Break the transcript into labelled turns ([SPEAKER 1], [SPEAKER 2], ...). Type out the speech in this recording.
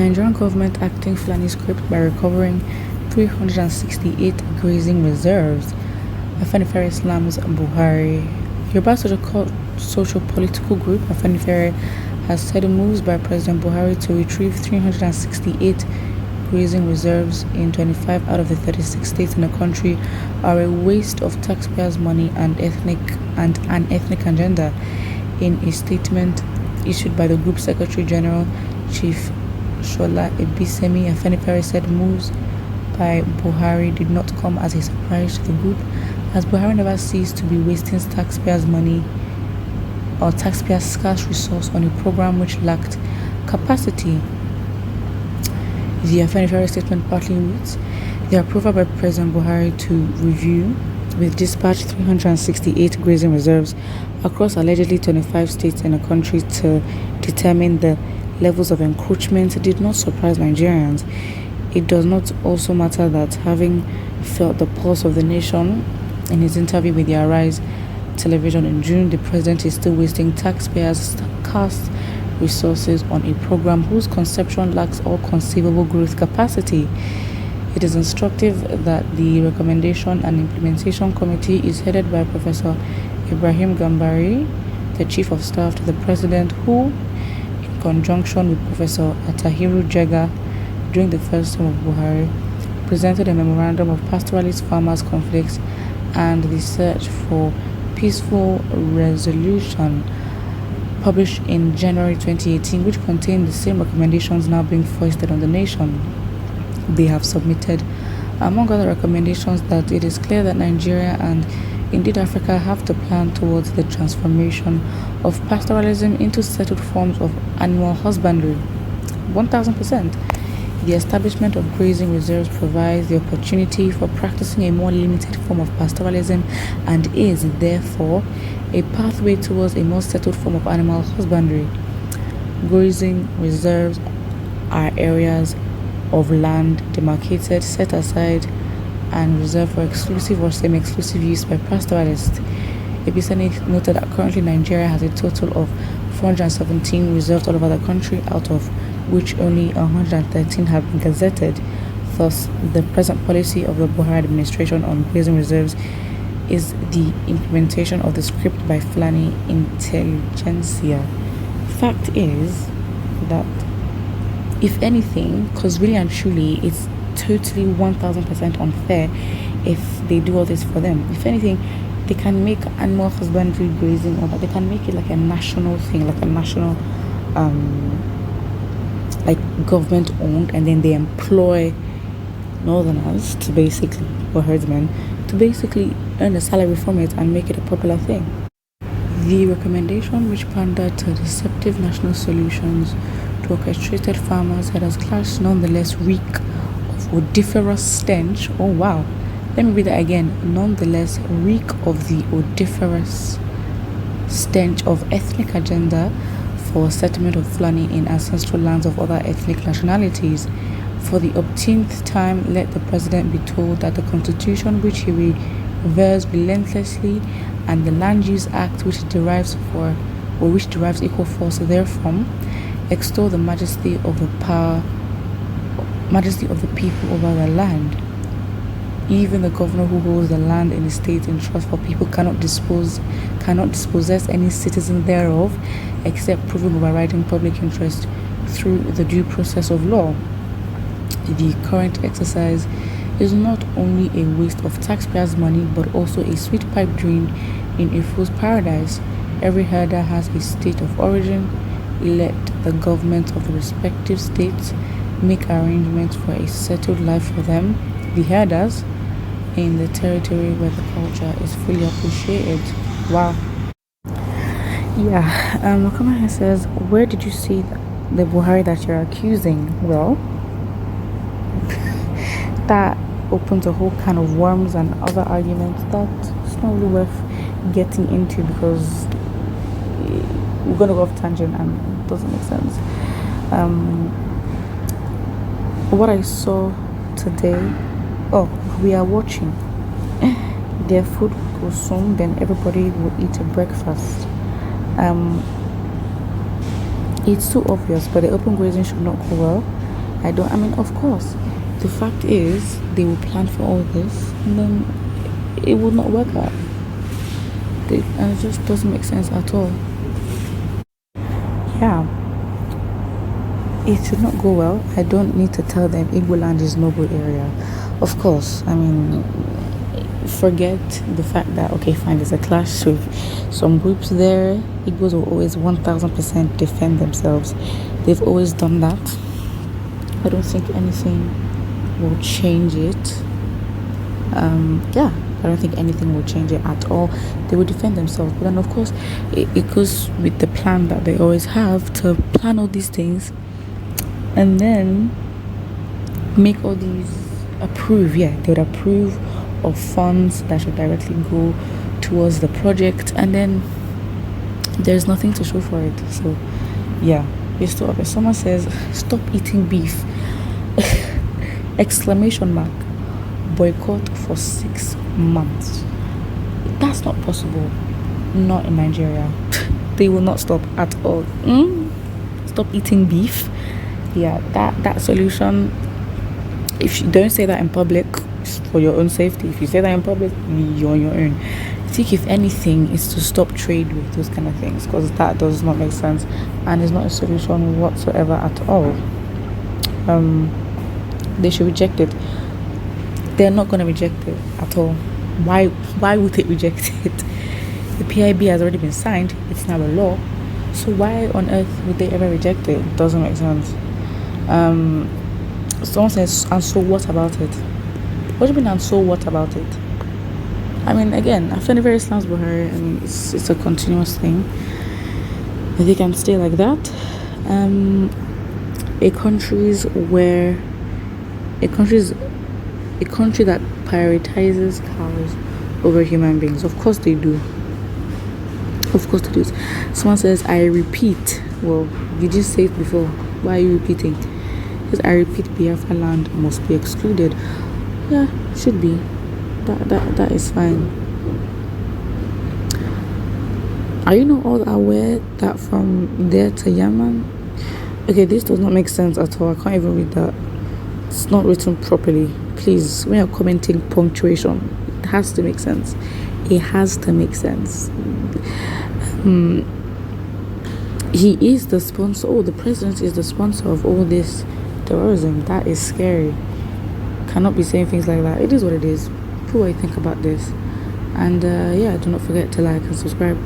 [SPEAKER 1] Nigerian government acting Fulani script by recovering 368 grazing reserves. Afenifere slams Buhari. Yoruba social-political group Afenifere has said moves by President Buhari to retrieve 368 grazing reserves in 25 out of the 36 states in the country are a waste of taxpayers' money and an ethnic agenda. In a statement issued by the Group Secretary General, Chief Shola Ebisemi, Afenifere said moves by Buhari did not come as a surprise to the group, as Buhari never ceased to be wasting taxpayers' money or taxpayers' scarce resource on a program which lacked capacity. The Afenifere statement partly reads, the approval by President Buhari to review with dispatch 368 grazing reserves across allegedly 25 states in the country to determine the levels of encroachment did not surprise Nigerians. It does not also matter that, having felt the pulse of the nation in his interview with the Arise television in June, the president is still wasting taxpayers' scarce resources on a program whose conception lacks all conceivable growth capacity. It is instructive that the Recommendation and Implementation Committee is headed by Professor Ibrahim Gambari, the Chief of Staff to the President, who, in conjunction with Professor Atahiru Jega, during the first term of Buhari, presented a memorandum of pastoralist farmers' conflicts and the search for peaceful resolution, published in January 2018, which contained the same recommendations now being foisted on the nation. They have submitted, among other recommendations, that it is clear that Nigeria and indeed Africa have to plan towards the transformation of pastoralism into settled forms of animal husbandry. 1000%. The establishment of grazing reserves provides the opportunity for practicing a more limited form of pastoralism and is, therefore, a pathway towards a more settled form of animal husbandry. Grazing reserves are areas of land demarcated, set aside, and reserved for exclusive or semi-exclusive use by pastoralists. Ebisani noted that currently Nigeria has a total of 417 reserves all over the country, out of which only 113 have been gazetted. Thus, the present policy of the Buhari administration on grazing reserves is the implementation of the script by Fulani intelligentsia. Fact is that, if anything, because really and truly it's totally 1000% unfair if they do all this for them. If anything, they can make animal husbandry, grazing, or that they can make it like a national thing, like a national like government owned, and then they employ northerners to basically, or herdsmen, to basically earn a salary from it and make it a popular thing. The recommendation, which pandered to deceptive national solutions to orchestrated farmers, had as class nonetheless reek of odoriferous stench. Oh wow, let me read that again. Nonetheless reek of the odoriferous stench of ethnic agenda for settlement of Fulani in ancestral lands of other ethnic nationalities. For the upteenth time, let the president be told that the constitution which he reveres relentlessly and the Land Use Act which derives equal force therefrom, extol the majesty of the people over the land. Even the governor who holds the land in the state in trust for people cannot dispossess any citizen thereof, except proving overriding public interest through the due process of law. The current exercise is not only a waste of taxpayers' money, but also a sweet pipe dream in a fool's paradise. Every herder has a state of origin. Let the government of the respective states make arrangements for a settled life for them, the herders, in the territory where the culture is fully appreciated. Wow. Yeah, Makama here says, where did you see the Buhari that you're accusing? Well, that opens a whole can of worms and other arguments that it's not really worth getting into, because we're going to go off tangent and it doesn't make sense. What I saw today, we are watching. Their food will go soon, then everybody will eat a breakfast. It's too obvious, but the open grazing should not go well. I don't. I mean, of course, the fact is they will plan for all this, and then it will not work out. And it just doesn't make sense at all. Yeah, it should not go well. I don't need to tell them Igbo land is noble area. Of course, I mean, forget the fact that okay, fine, there's a clash with some groups there. Igbos will always 1000% defend themselves. They've always done that. I don't think anything will change it. Yeah, I don't think anything will change it at all. They will defend themselves, but then of course, it goes with the plan that they always have to plan all these things and then make all these approve. Yeah, they would approve of funds that should directly go towards the project, and then there's nothing to show for it. So, yeah, you stop. If someone says stop eating beef, exclamation mark, boycott for 6 months. That's not possible. Not in Nigeria. They will not stop at all. Stop eating beef. Yeah, that solution. If you don't say that in public, it's for your own safety. If you say that in public, you're on your own. I think if anything, is to stop trade with those kind of things, because that does not make sense and is not a solution whatsoever at all. They should reject it. They're not going to reject it at all. Why would they reject it? The PIB has already been signed. It's now a law. So why on earth would they ever reject it? It doesn't make sense. Someone says, and so what about it? What do you mean, and so what about it? I mean, again, after the very slams Buhari, I mean, it's a continuous thing. They can stay like that. A country that prioritizes cows over human beings. Of course they do. Of course they do. Someone says, I repeat. Well, you just said it before. Why are you repeating? Because I repeat, Biafra land must be excluded. Yeah, should be. That is fine. Are you not all aware that from there to Yemen? Okay, this does not make sense at all. I can't even read that. It's not written properly. Please, when you're commenting punctuation, it has to make sense. It has to make sense. He is the sponsor. Oh, the president is the sponsor of all this terrorism. That is scary. Cannot be saying things like that. It is what it is. Put what you think about this. And yeah, do not forget to like and subscribe.